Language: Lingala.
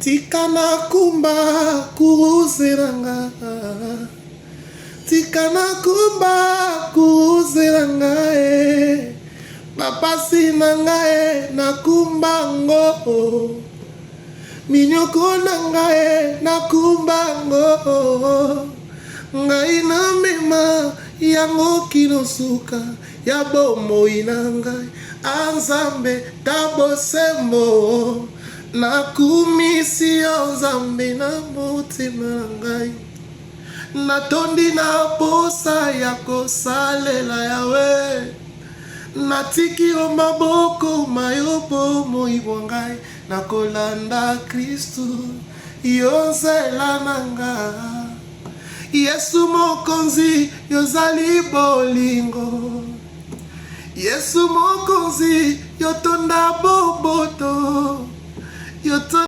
tika na kumba kuruzeranga, tika na kumba kuruzeranga papasi na ngae na kumbango, minyoko na ngae na kumbango, ngai na mema yango kinosuka ya bomo inangai anzambe tabosemo na kumisio nzambe na mutima ngai natondi na posa ya kosalela yawe natiki o maboko mayobo moibwa ngai na kolanda Kristu yozela nanga Yesu mokonzi yozali bolingo, Yesu mokonzi yotonda boboto yotonda